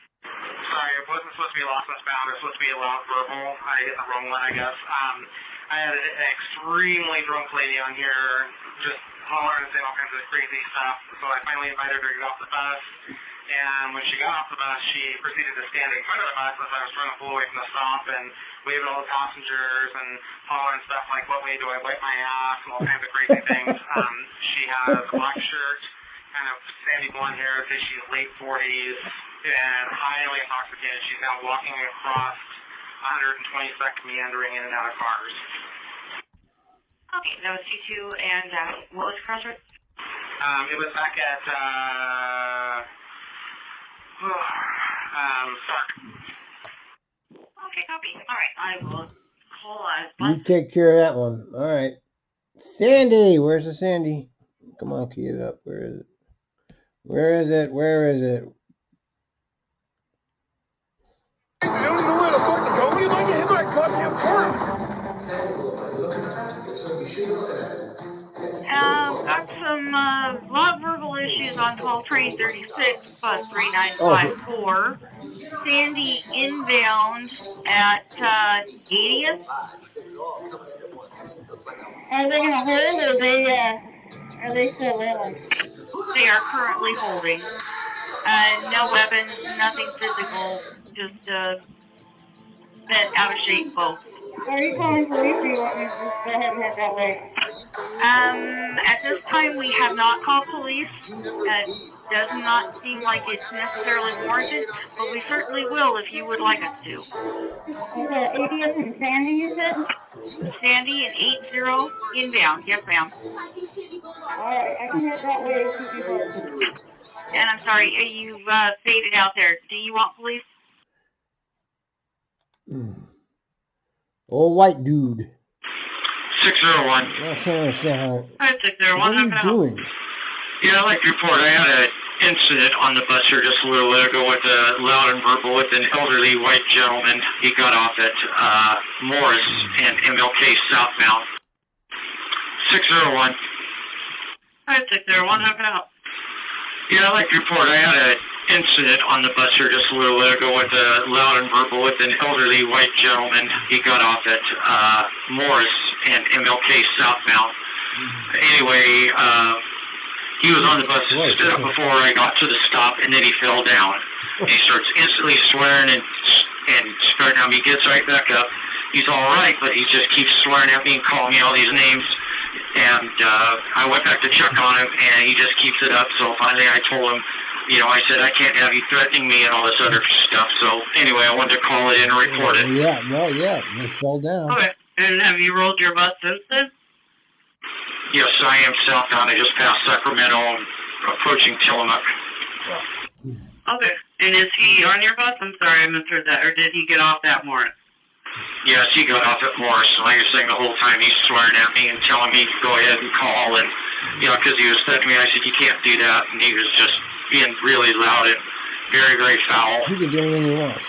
Sorry, it wasn't supposed to be lost westbound. It was supposed to be a loud verbal. I hit the wrong one, I guess. I had an extremely drunk lady on here just hollering and saying all kinds of crazy stuff. So I finally invited her to get off the bus. And when she got off the bus, she proceeded to stand in front of the bus as I was trying to pull away from the stop and wave at all the passengers and hollering stuff like, what way do I wipe my ass, and all kinds of crazy things. She has a black shirt, kind of sandy blonde hair, says she's late 40s, and highly intoxicated. She's now walking across 122nd, meandering in and out of cars. Okay, that was T2, and what was the crossroad? It was back at, Stark. Okay, copy. All right, I will call You take care of that one. All right. Sandy, where's the Sandy? Come on, key it up. Where is it? Where is it? Where is it? You don't even know where the fuck to go. You might get hit by a goddamn car. Got some log verbal issues on 12 train 36, bus 3954. Sandy inbound at 80th. Are they going to hurt? Are they still living? They are currently holding. No weapons, nothing physical, just bent out of shape both. Are you calling police or you want me to just go ahead and head that way? At this time we have not called police. Does not seem like it's necessarily warranted, but we certainly will if you would like us to. Okay, 80th and Sandy, you said? Sandy and 80 inbound. Yes, ma'am. Alright, I can head that way if you do that. And I'm sorry, you faded out there. Do you want police? Old white dude. 601. I can't understand how. Hi, 601. What are you doing? Yeah, I'd like to report. I had an incident on the bus here just a little bit ago with a loud and verbal with an elderly white gentleman. He got off at Morris and MLK southbound. 601. Hi, 601. How can I help? Yeah, I'd like to report. I had an incident on the bus here just a little bit ago with a loud and verbal with an elderly white gentleman. He got off at Morris and MLK southbound. Anyway, he was on the bus, stood up before I got to the stop, and then he fell down. He starts instantly swearing and starting at me. He gets right back up. He's all right, but he just keeps swearing at me and calling me all these names. And I went back to check on him, and he just keeps it up. So finally I told him, you know, I said, I can't have you threatening me and all this other stuff. So anyway, I wanted to call it in and report it. Yeah, well, yeah, he fell down. Okay. And have you rolled your bus since then? Yes, I am southbound. I just passed Sacramento, approaching Tillamook. Okay. And is he on your bus? I'm sorry, I misheard that. Or did he get off at Morris? Yes, he got off at Morris. Like you're saying, the whole time he's swearing at me and telling me to go ahead and call. And, you know, because he was threatening me, I said, you can't do that. And he was just being really loud and very, very foul. He can do anything he wants.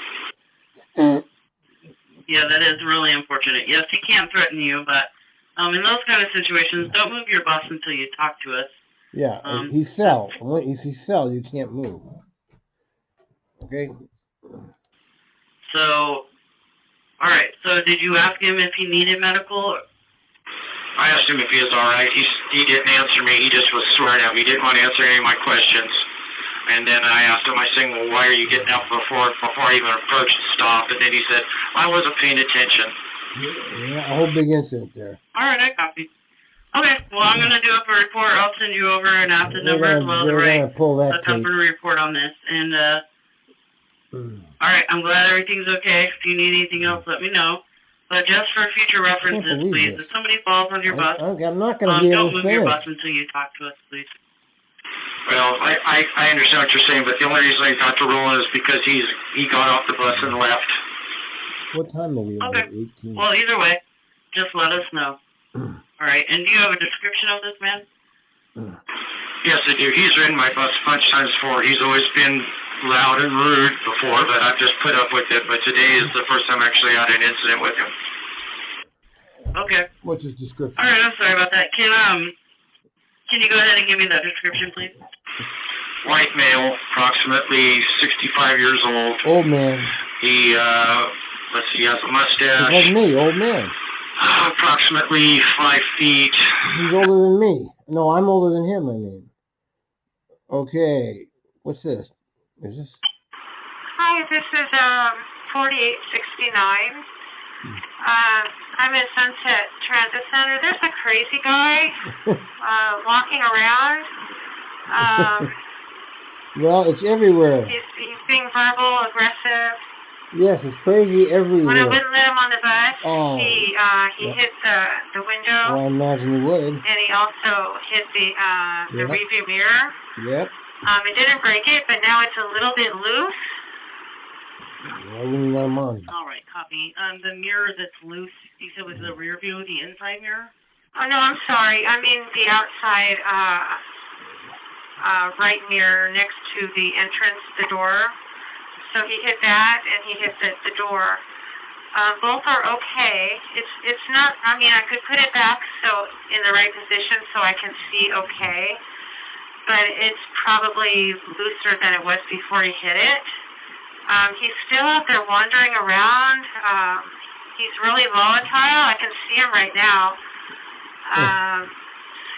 Yeah, that is really unfortunate. Yes, he can threaten you, but in those kind of situations, don't move your bus until you talk to us. Yeah, he fell. If he fell, you can't move. Okay? So, all right. So did you ask him if he needed medical? I asked him if he was all right. He didn't answer me. He just was swearing at me. He didn't want to answer any of my questions. And then I asked him, I said, well, why are you getting out before I even approached the stop? And then he said, I wasn't paying attention. Yeah, a whole big incident there. All right, I copy. Okay, well, I'm going to do up a report. I'll send you over an after number as well as a company report on this. And, all right, I'm glad everything's okay. If you need anything else, let me know. But just for future references, please, if somebody falls on your bus, I'm not going to be able to don't move your bus until you talk to us, please. Well, I understand what you're saying, but the only reason I got to roll is because he got off the bus and left. What time are we on? Okay. 18. Well, either way, just let us know. All right, and do you have a description of this man? Yes, I do. He's ridden my bus a bunch of times before. He's always been loud and rude before, but I've just put up with it. But today is the first time I actually had an incident with him. Okay. What's his description? All right, I'm sorry about that. Can you go ahead and give me that description, please? White male, approximately 65 years old. Old man. He, let's see, he has a mustache. He's like me, old man. Approximately 5 feet. He's older than me. No, I'm older than him, I mean. Okay. What's this? Is this? Hi, this is 4869. I'm at Sunset Transit Center. There's a crazy guy walking around. Well, it's everywhere. He's being verbal, aggressive. Yes, it's crazy everywhere. When I wouldn't let him on the bus, he hit the window. Well, I imagine he would. And he also hit the rearview mirror. Yep. It didn't break it, but now it's a little bit loose. I wouldn't let him on. All right, copy. The mirror that's loose, you said was the rear view, the inside mirror? Oh, no, I'm sorry. I mean the outside right mirror next to the entrance, the door. So he hit that, and he hit the door. Both are okay. It's not, I mean, I could put it back so in the right position so I can see okay, but it's probably looser than it was before he hit it. He's still out there wandering around. He's really volatile. I can see him right now.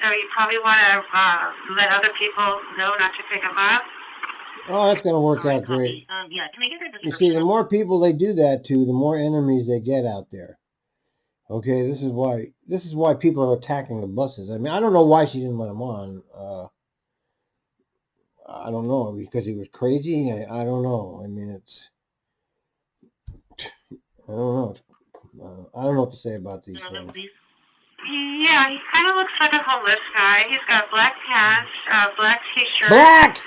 so you probably want to let other people know not to pick them up. Oh, that's going to work All right, out great. copy. Yeah, can I get the You description? see, the more people they do that to, the more enemies they get out there. Okay, this is why people are attacking the buses. I mean, I don't know why she didn't let him on. I don't know, because he was crazy. I don't know. I mean, I don't know. I don't know what to say about these Another, things. please. Yeah, he kind of looks like a homeless guy. He's got black pants, black t-shirt. Black!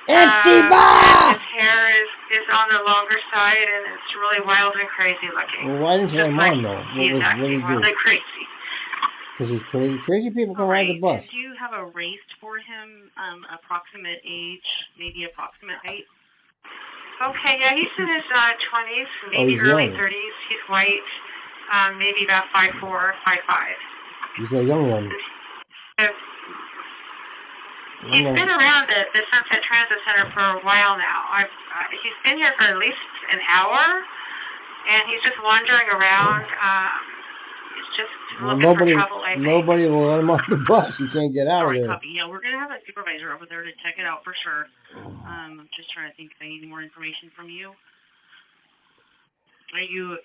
Empty And bar! his hair is on the longer side, and it's really wild and crazy looking. Well, why didn't you let him on, though? He's What did acting he do? wildly crazy. Because he's crazy. Crazy people can All ride the right, bus. and do you have a race for him, approximate age, maybe approximate height? Okay, yeah, he's in his 20s, maybe he's early young. 30s. He's white, maybe about 5'4", 5'5". He's a young one. He's been around the Sunset Transit Center for a while now. He's been here for at least an hour, and he's just wandering around. He's just looking for trouble, I think. Nobody will let him off the bus. He can't get out All of right, there. copy. Yeah, we're going to have a supervisor over there to check it out for sure. I'm just trying to think if I need any more information from you.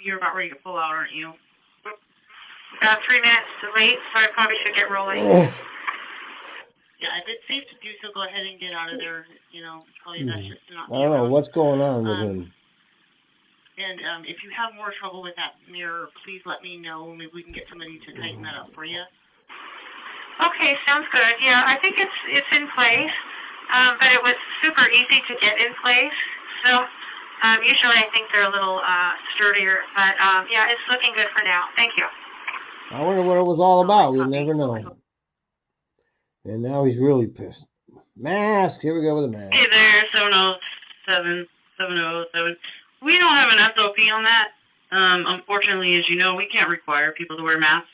You're about ready to pull out, aren't you? About 3 minutes late, so I probably should get rolling. Yeah, if it's safe to do so, go ahead and get out of there. You know, probably that's just not. I don't know what's going on with him. And if you have more trouble with that mirror, please let me know. Maybe we can get somebody to tighten that up for you. Okay, sounds good. Yeah, I think it's in place, but it was super easy to get in place. So usually I think they're a little sturdier, but yeah, it's looking good for now. Thank you. I wonder what it was all about. We'll never know. And now he's really pissed. Mask. Here we go with a mask. Hey there, 707. We don't have an SOP on that. Unfortunately, as you know, we can't require people to wear masks.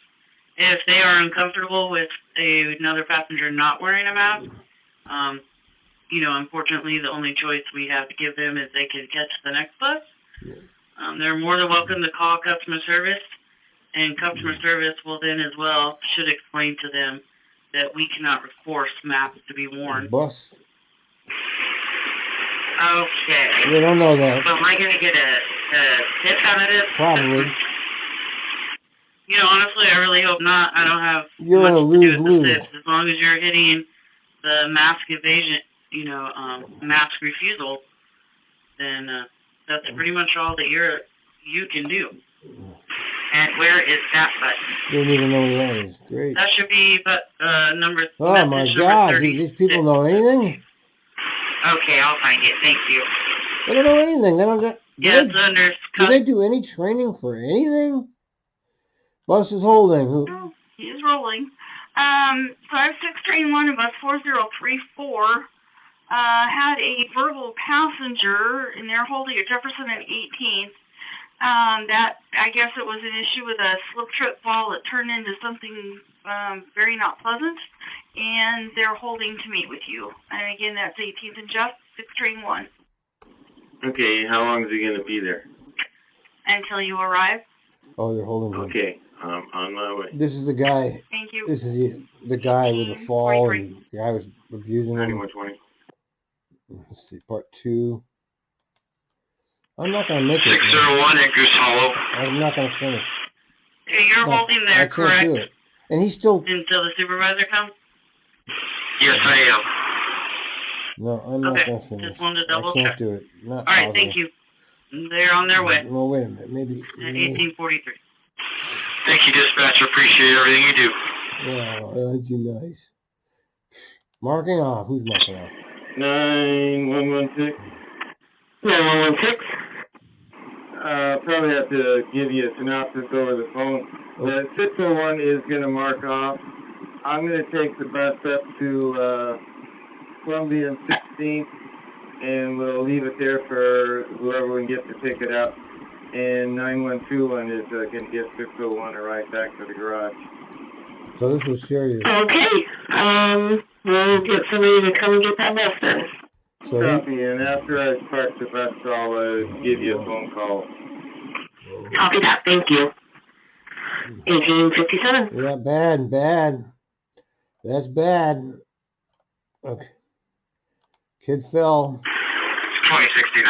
If they are uncomfortable with another passenger not wearing a mask, you know, unfortunately, the only choice we have to give them is they can catch the next bus. They're more than welcome to call customer service, and customer service will then as well should explain to them that we cannot force masks to be worn. Bus. Okay. We don't know that. So am I going to get a tip out of this? Probably. You know, honestly, I really hope not. I don't have You're much a to do with the lose-lose. tips. As long as you're hitting the mask evasion, you know, mask refusal, then that's pretty much all that you can do. And where is that button? Didn't even know who that is. Great. That should be number. Oh my God! These people know anything? Okay, I'll find it. Thank you. They don't know anything. They don't get. Yeah, it's under. Do they do any training for anything? Bus is holding. Who? Oh, he is rolling. 5631 and bus 4034 had a verbal passenger, and they're holding at Jefferson and 18th. That, I guess it was an issue with a slip trip ball that turned into something very not pleasant, and they're holding to meet with you. And again, that's 18th and Jeff, 631. Okay, how long is he going to be there? Until you arrive. Oh, they're holding him. Okay, on my way. This is the guy. Thank you. This is the guy with the fall, and the guy was abusing him. 9120. Let's see, part 2. I'm not going to make it. 601 at Goose Hollow. I'm not going to finish. Okay, you're holding I there, can't correct? do it. And he's still... Until the supervisor comes? Yes, I am. No, I'm not Okay, going to finish. just wanted to double I can't check. do it. Not All right, possible. thank you. They're on their way. Well, wait a minute. Maybe... At 1843. Thank you, dispatcher. Appreciate everything you do. Yeah, that'd be nice. Marking off. Who's marking off? 9116. 9116. Probably have to give you a synopsis over the phone. The 601 is going to mark off. I'm going to take the bus up to Columbia and 16th, and we'll leave it there for whoever can get to pick it up. And 9121 is going to get 601 a ride back to the garage. So this was serious. Okay. We'll get somebody to come and get that bus then. So Copy, and after I park the bus, I'll give you a phone call. Copy that. Thank you. 1857. yeah, bad. That's bad. Okay. Kid fell. 2069.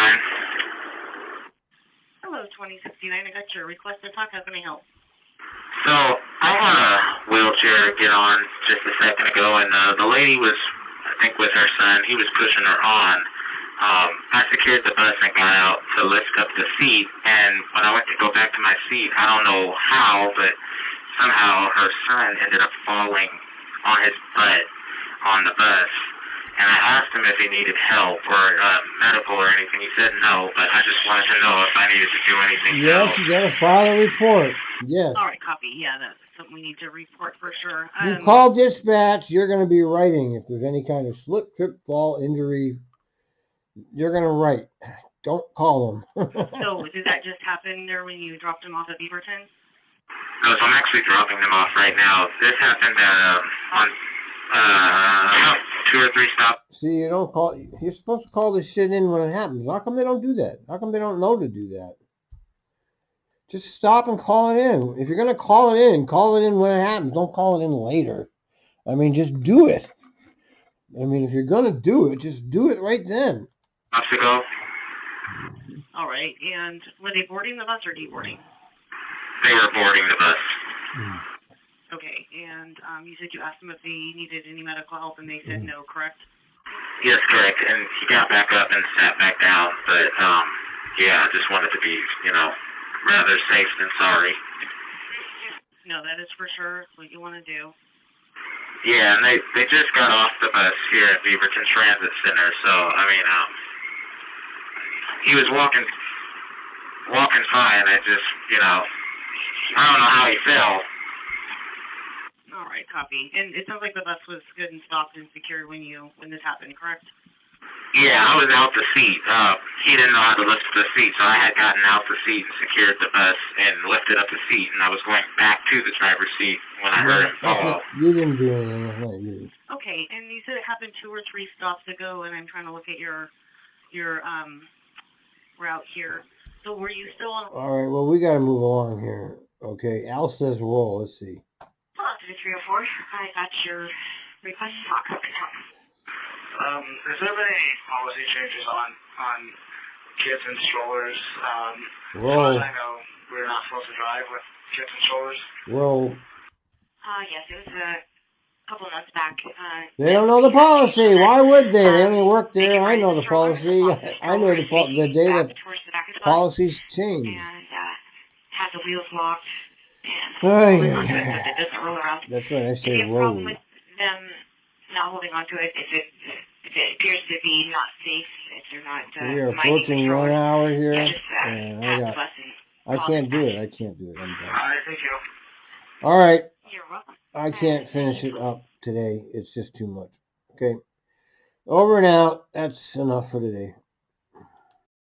Hello, 2069. I got your request to talk. How can I help? So, I'm on a wheelchair to get on just a second ago, and the lady was, I think with her son, he was pushing her on. I secured the bus and got out to lift up the seat, and when I went to go back to my seat, I don't know how, but somehow her son ended up falling on his butt on the bus. And I asked him if he needed help or medical or anything. He said no, but I just wanted to know if I needed to do anything. Yes, you gotta file a report. Yes. All right, copy. Yeah, that's something we need to report for sure. You call dispatch, you're gonna be writing. If there's any kind of slip, trip, fall, injury, you're gonna write. Don't call them. So did that just happen there when you dropped him off at Beaverton? No, so I'm actually dropping them off right now. This happened on 2 or 3 stops. See, you don't call. You're supposed to call this shit in when it happens. How come they don't do that? How come they don't know to do that? Just stop and call it in. If you're gonna call it in when it happens. Don't call it in later. I mean, just do it. I mean, if you're gonna do it, just do it right then. Months ago. All right, and were they boarding the bus or deboarding? They were boarding the bus. Okay, and you said you asked them if they needed any medical help, and they said no, correct? Yes, correct. And he got back up and sat back down, but yeah, I just wanted to be, rather safe than sorry. No, that is for sure what you want to do. Yeah, and they just got off the bus here at Beaverton Transit Center, so, I mean, he was walking fine. I just, I don't know how he fell. All right, copy. And it sounds like the bus was good and stopped and secured when this happened, correct? Yeah, I was out the seat. He didn't know how to lift the seat, so I had gotten out the seat and secured the bus and lifted up the seat, and I was going back to the driver's seat when I heard him fall. You didn't do anything, not you. Okay, and you said it happened 2 or 3 stops ago, and I'm trying to look at your route here. So were you still on? All right, well, we got to move along here. Okay, Al says roll. Let's see. Positive 304. I got your request to talk. Okay, talk. Has there been any policy changes on kids and strollers? Roll. As far as I know, we're not supposed to drive with kids and strollers. Roll. Yes, it was a couple months back. They don't know the policy. Why would they? They only work there. I know the policy. I know the day the policies change. And had the wheels locked. It doesn't roll around. That's right. I say Maybe a problem roll. with them not holding onto it if it appears to be not safe, if they're not We are minding the approaching stroller. 1 hour here. Yeah, just And pass the bus and I call can't do dispatch. it. I can't do it. I'm done. All right, thank you. All right. You're welcome. I can't finish it up today. It's just too much. Okay. Over and out. That's enough for today.